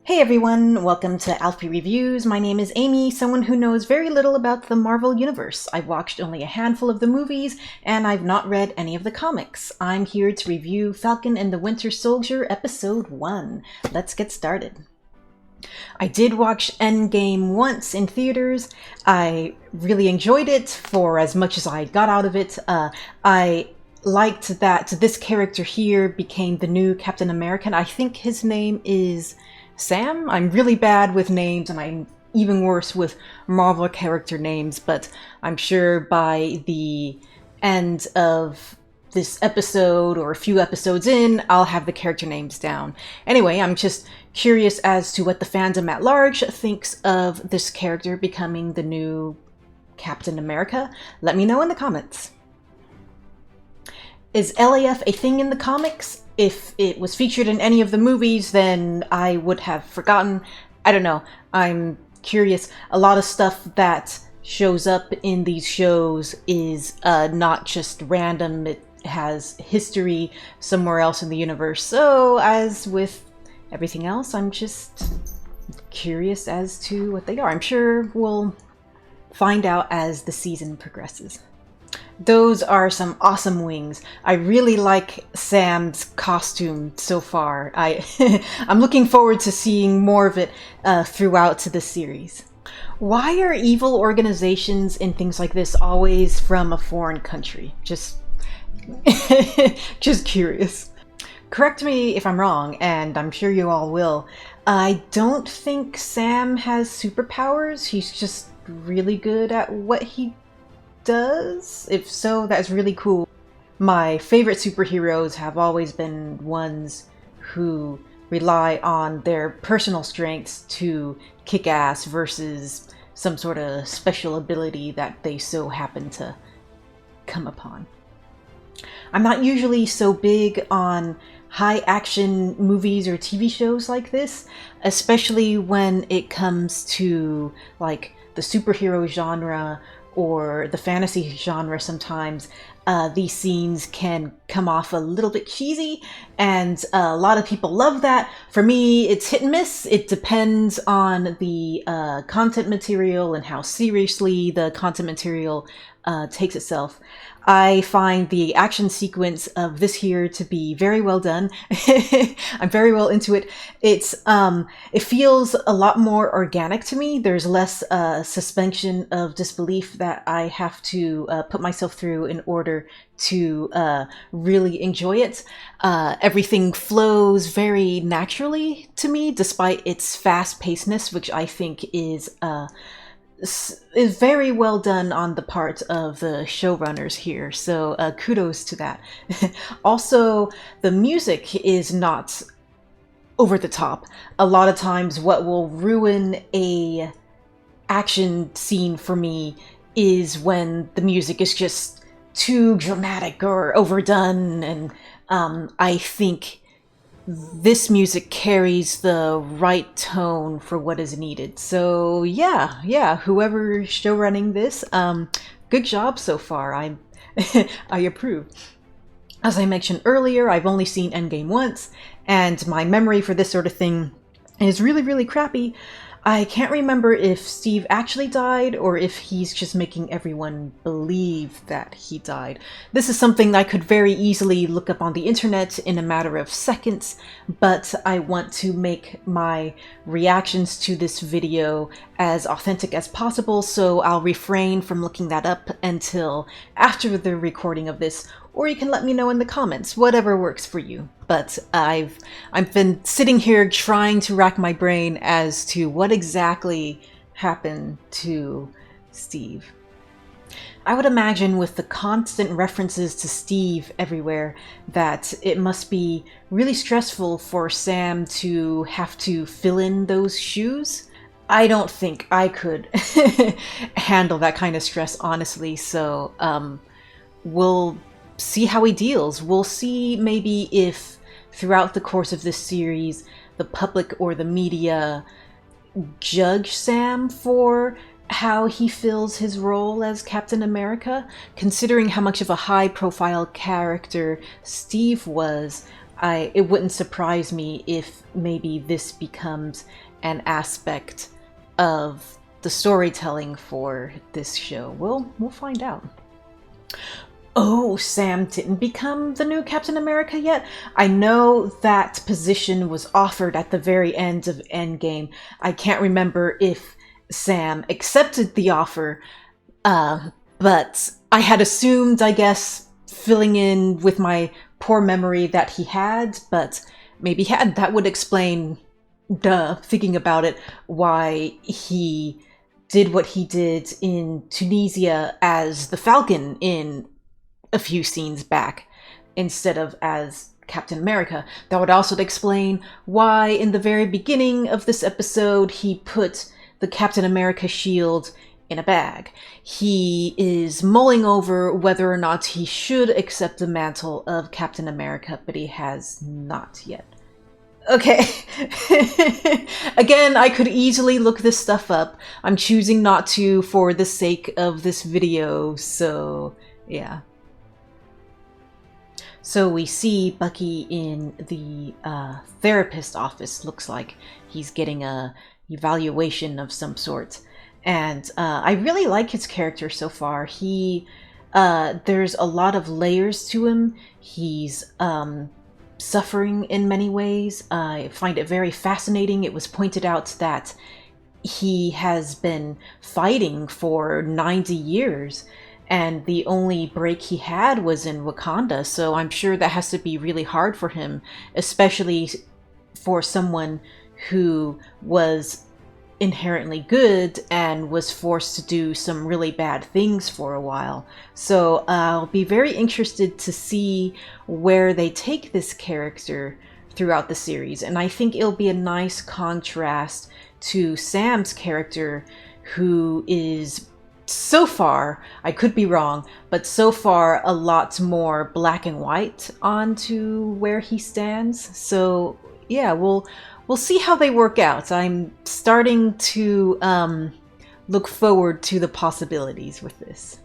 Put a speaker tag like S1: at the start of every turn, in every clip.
S1: Hey everyone, welcome to Alfie Reviews. My name is Amy, someone who knows very little about the Marvel Universe. I've watched only a handful of the movies, and I've not read any of the comics. I'm here to review Falcon and the Winter Soldier Episode 1. Let's get started. I did watch Endgame once in theaters. I really enjoyed it for as much as I got out of it. I liked that this character here became the new Captain America. I think his name is Sam? I'm really bad with names, and I'm even worse with Marvel character names, but I'm sure by the end of this episode, or a few episodes in, I'll have the character names down. Anyway, I'm just curious as to what the fandom at large thinks of this character becoming the new Captain America. Let me know in the comments. Is LAF a thing in the comics? If it was featured in any of the movies, then I would have forgotten. I don't know. I'm curious. A lot of stuff that shows up in these shows is not just random. It has history somewhere else in the universe. So, as with everything else, I'm just curious as to what they are. I'm sure we'll find out as the season progresses. Those are some awesome wings. I really like Sam's costume so far. I'm looking forward to seeing more of it throughout the series. Why are evil organizations and things like this always from a foreign country? Just curious. Correct me if I'm wrong, and I'm sure you all will. I don't think Sam has superpowers. He's just really good at what he does? If so, that's really cool. My favorite superheroes have always been ones who rely on their personal strengths to kick ass versus some sort of special ability that they so happen to come upon. I'm not usually so big on high action movies or TV shows like this, especially when it comes to like the superhero genre or the fantasy genre. Sometimes these scenes can come off a little bit cheesy, and a lot of people love that. For me, it's hit and miss. It depends on the content material and how seriously the content material takes itself. I find the action sequence of this here to be very well done. I'm very well into it. It feels a lot more organic to me. There's less suspension of disbelief that I have to put myself through in order to really enjoy it. Everything flows very naturally to me, despite its fast-pacedness, which I think is very well done on the part of the showrunners here, so kudos to that. Also, the music is not over the top. A lot of times what will ruin a action scene for me is when the music is just too dramatic or overdone, and I think this music carries the right tone for what is needed. So yeah, whoever's show running this, good job so far. I approve. As I mentioned earlier, I've only seen Endgame once, and my memory for this sort of thing is really crappy. I can't remember if Steve actually died or if he's just making everyone believe that he died. This is something I could very easily look up on the internet in a matter of seconds, but I want to make my reactions to this video as authentic as possible, so I'll refrain from looking that up until after the recording of this, or you can let me know in the comments, whatever works for you. But I've been sitting here trying to rack my brain as to what exactly happened to Steve. I would imagine with the constant references to Steve everywhere that it must be really stressful for Sam to have to fill in those shoes. I don't think I could handle that kind of stress, honestly, so we'll see how he deals. We'll see maybe if throughout the course of this series the public or the media judge Sam for how he fills his role as Captain America. Considering how much of a high-profile character Steve was, it wouldn't surprise me if maybe this becomes an aspect of the storytelling for this show. We'll find out. Oh, Sam didn't become the new Captain America yet? I know that position was offered at the very end of Endgame. I can't remember if Sam accepted the offer, but I had assumed, I guess, filling in with my poor memory, that he had, but maybe he had. That would explain, thinking about it, why he did what he did in Tunisia as the Falcon in a few scenes back, instead of as Captain America. That would also explain why in the very beginning of this episode he put the Captain America shield in a bag. He is mulling over whether or not he should accept the mantle of Captain America, but he has not yet. Okay. Again, I could easily look this stuff up. I'm choosing not to for the sake of this video, so yeah. So we see Bucky in the therapist office. Looks like he's getting a evaluation of some sort. And I really like his character so far. There's a lot of layers to him. He's suffering in many ways. I find it very fascinating. It was pointed out that he has been fighting for 90 years. And the only break he had was in Wakanda, so I'm sure that has to be really hard for him, especially for someone who was inherently good and was forced to do some really bad things for a while. So I'll be very interested to see where they take this character throughout the series, and I think it'll be a nice contrast to Sam's character, who is, so far, I could be wrong, but so far a lot more black and white onto where he stands. So yeah, we'll see how they work out. I'm starting to look forward to the possibilities with this.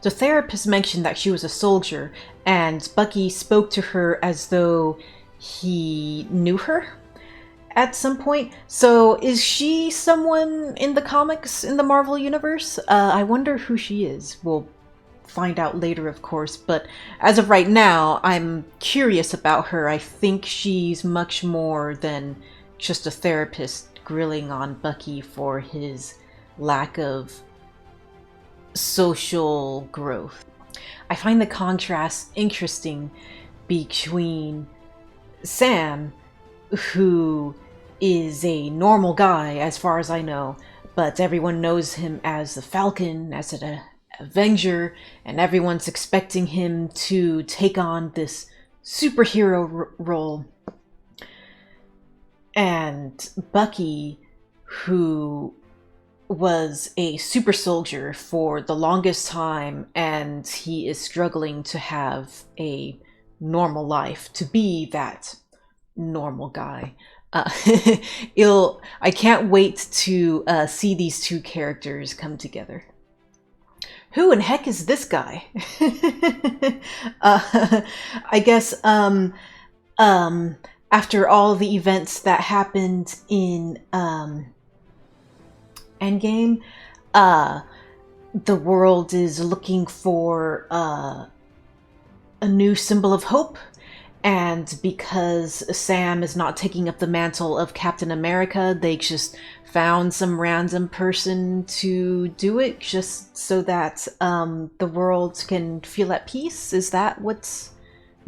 S1: The therapist mentioned that she was a soldier, and Bucky spoke to her as though he knew her at some point. So is she someone in the comics in the Marvel Universe? I wonder who she is. We'll find out later, of course, but as of right now, I'm curious about her. I think she's much more than just a therapist grilling on Bucky for his lack of social growth. I find the contrast interesting between Sam, who is a normal guy as far as I know, but everyone knows him as the Falcon, as an Avenger, and everyone's expecting him to take on this superhero role. And Bucky, who was a super soldier for the longest time, and he is struggling to have a normal life, to be that normal guy. I can't wait to see these two characters come together. Who in heck is this guy? I guess after all the events that happened in Endgame, the world is looking for a new symbol of hope. And because Sam is not taking up the mantle of Captain America, they just found some random person to do it, just so that the world can feel at peace. Is that what's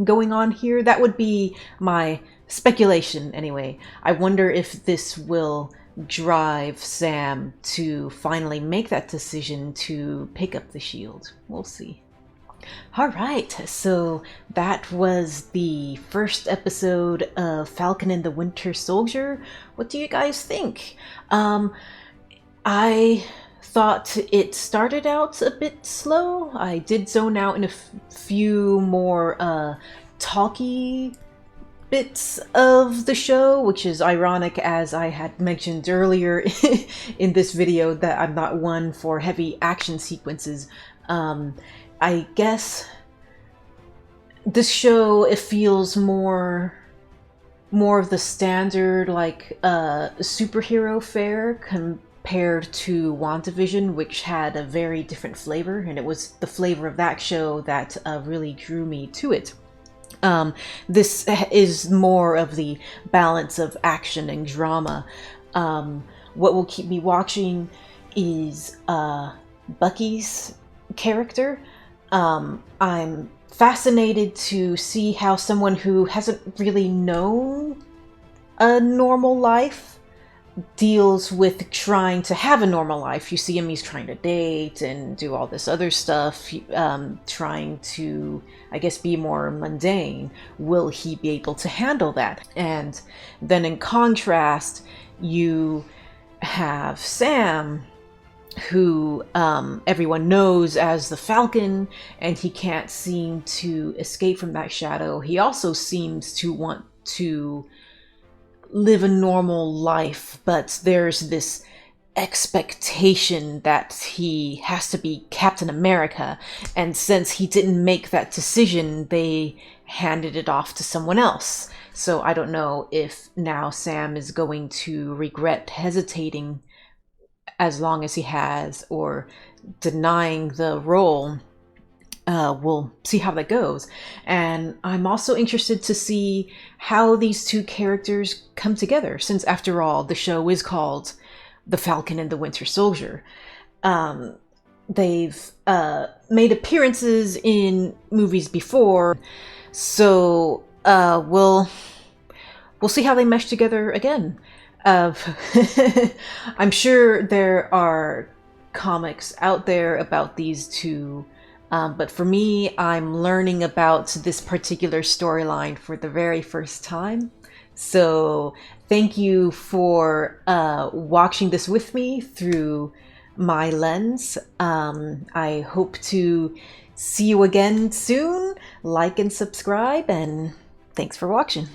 S1: going on here? That would be my speculation, anyway. I wonder if this will drive Sam to finally make that decision to pick up the shield. We'll see. Alright, so that was the first episode of Falcon and the Winter Soldier. What do you guys think? I thought it started out a bit slow. I did zone out in a few more talky bits of the show, which is ironic, as I had mentioned earlier in this video that I'm not one for heavy action sequences. I guess this show, it feels more of the standard like superhero fare compared to WandaVision, which had a very different flavor, and it was the flavor of that show that really drew me to it. This is more of the balance of action and drama. What will keep me watching is Bucky's character. I'm fascinated to see how someone who hasn't really known a normal life deals with trying to have a normal life. You see him, he's trying to date and do all this other stuff, trying to, I guess, be more mundane. Will he be able to handle that? And then in contrast, you have Sam, who everyone knows as the Falcon, and he can't seem to escape from that shadow. He also seems to want to live a normal life, but there's this expectation that he has to be Captain America, and since he didn't make that decision, they handed it off to someone else. So I don't know if now Sam is going to regret hesitating as long as he has, or denying the role. We'll see how that goes. And I'm also interested to see how these two characters come together, since after all, the show is called The Falcon and the Winter Soldier. They've made appearances in movies before, so we'll see how they mesh together again. I'm sure there are comics out there about these two, but for me, I'm learning about this particular storyline for the very first time. So thank you for watching this with me through my lens. I hope to see you again soon. Like and subscribe, and thanks for watching.